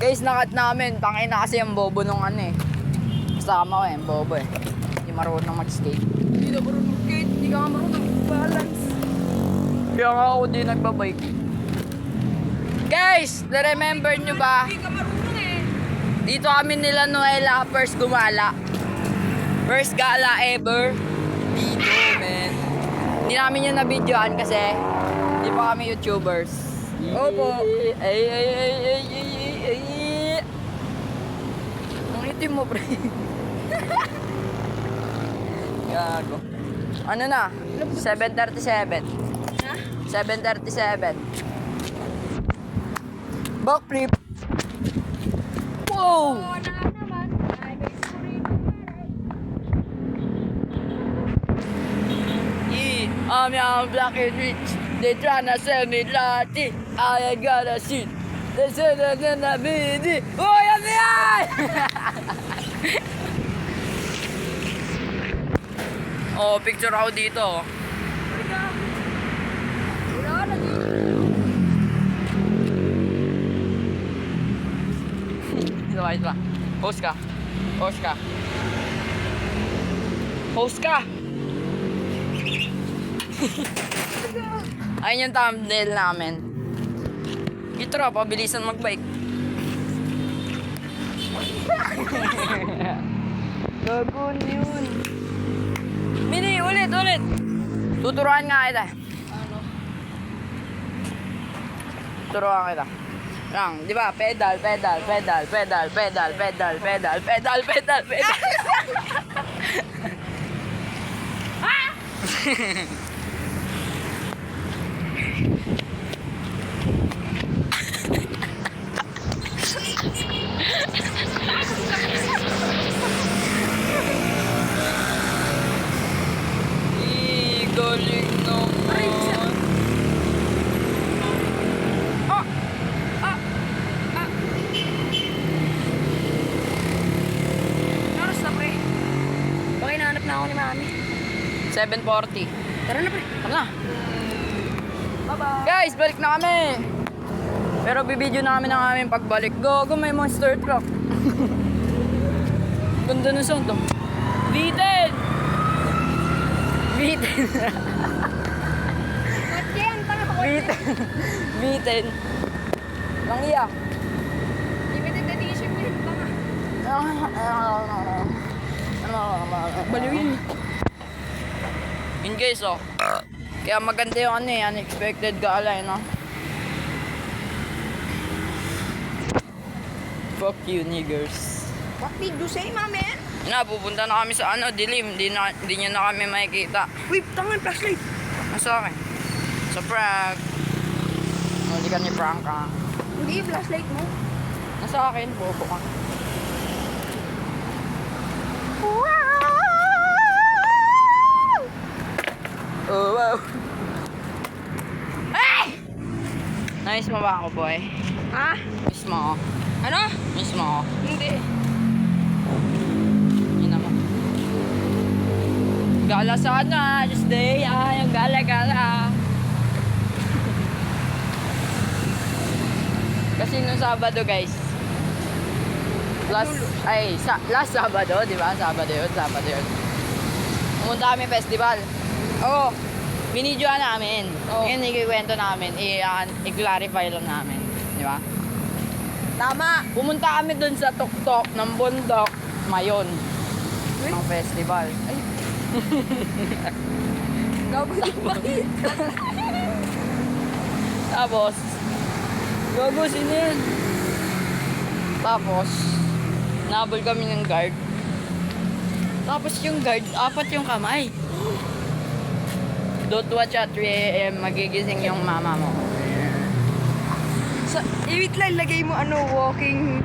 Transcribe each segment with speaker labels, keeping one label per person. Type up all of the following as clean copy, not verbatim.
Speaker 1: Guys, nakat namin. Tangin na kasi yung bobo nung ano eh. Kasama ko eh, yung bobo eh. Hindi marunong mag-skate.
Speaker 2: Hindi na marunong mag-skate. Hindi ka marunong mag-balance.
Speaker 1: Kaya nga ako di nagbabike. Guys, na-remember nyo ba?
Speaker 2: Hindi ka marunong eh.
Speaker 1: Dito kami nila Noela first gumala. First gala ever. Dito, man. Hindi namin yung na-videoan kasi hindi pa kami YouTubers.
Speaker 2: Opo.
Speaker 1: Ay. Ang itim mo, pre. Gago. Ano na? 7:37.
Speaker 2: Ha?
Speaker 1: 7:37. Backflip. Wow!
Speaker 2: Oo na naman. Ay, may screen.
Speaker 1: I'm young, black and rich. They tryna sell me latte. I ain't got a shit. They say that in the BD. Oh, yan yan! Oh, picture ako dito.
Speaker 2: Wala na dito.
Speaker 1: Ito ba? Post ka. Post ka. Post ka! Ayun yung thumbnail namin. Ito ra, pabilisan magbike. Gagon yun. Mini, ulit. Tuturuan nga kita.
Speaker 2: Ano?
Speaker 1: Tuturuan kita. Lang, di ba? Pedal. Galing naman.
Speaker 2: Oras na, pre. Baka hinahanap na ako ni mami.
Speaker 1: 7:40.
Speaker 2: Tara na, pre.
Speaker 1: Tara na.
Speaker 2: Bye-bye.
Speaker 1: Guys, balik na kami. Pero bibideo na kami ng aming pagbalik. Go, may monster truck. Ganda ng sound to. Beaten!
Speaker 2: Ba't yan? Tanga ko.
Speaker 1: Beaten. Lang iya.
Speaker 2: Limited edition mo yun. Tanga. Baliw yun.
Speaker 1: Yun guys, oh. Kaya maganda yung ano eh, unexpected gala eh, no? Fuck you, niggers.
Speaker 2: What did you say, mami?
Speaker 1: Na, pupunta na kami sa ano, dilim. Di nyo na kami makikita.
Speaker 2: Uy, tangan, flashlight.
Speaker 1: Nasa akin? Sa prank. Hindi ka ni prank ka.
Speaker 2: Hindi, flashlight mo.
Speaker 1: Nasa akin, bobo ka. Oh, wow. Hey! Nice mo ba ako, boy?
Speaker 2: Ha?
Speaker 1: Miss mo ako.
Speaker 2: Ano?
Speaker 1: Miss mo ako.
Speaker 2: Hindi.
Speaker 1: Yun naman. Gala sana, just day, yung gala. Kasi nung Sabado, guys. Last Sabado, di ba? Sabado yun. Pumunta kami festival. Oo. Binidyoan namin.
Speaker 2: Oo.
Speaker 1: Ngayon, ikikwento namin. I-clarify lang namin. Di ba?
Speaker 2: Tama.
Speaker 1: Pumunta kami dun sa tuktok ng bundok Mayon. Ng festival. Ay,
Speaker 2: Gago di makita.
Speaker 1: tapos, gago, sino yan? Tapos, nabol kami ng guard. Tapos yung guard, 4 yung kamay. Don't watch at 3 a.m. Magigising yung mama mo.
Speaker 2: Wait lang, lagay mo ano, walking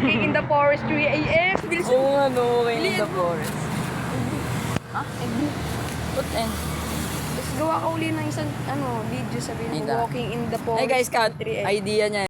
Speaker 2: in the forest 3 a.m. Bilis mo.
Speaker 1: Oo nga, no, in the
Speaker 2: Bilisan mo.
Speaker 1: forest. Ha? Put in.
Speaker 2: Tapos gawa ka uli ng isang ano, video sabihin
Speaker 1: Ay,
Speaker 2: mo,
Speaker 1: da.
Speaker 2: walking in the forest
Speaker 1: Hey guys, cut.
Speaker 2: 3 a.m.
Speaker 1: Idea niya.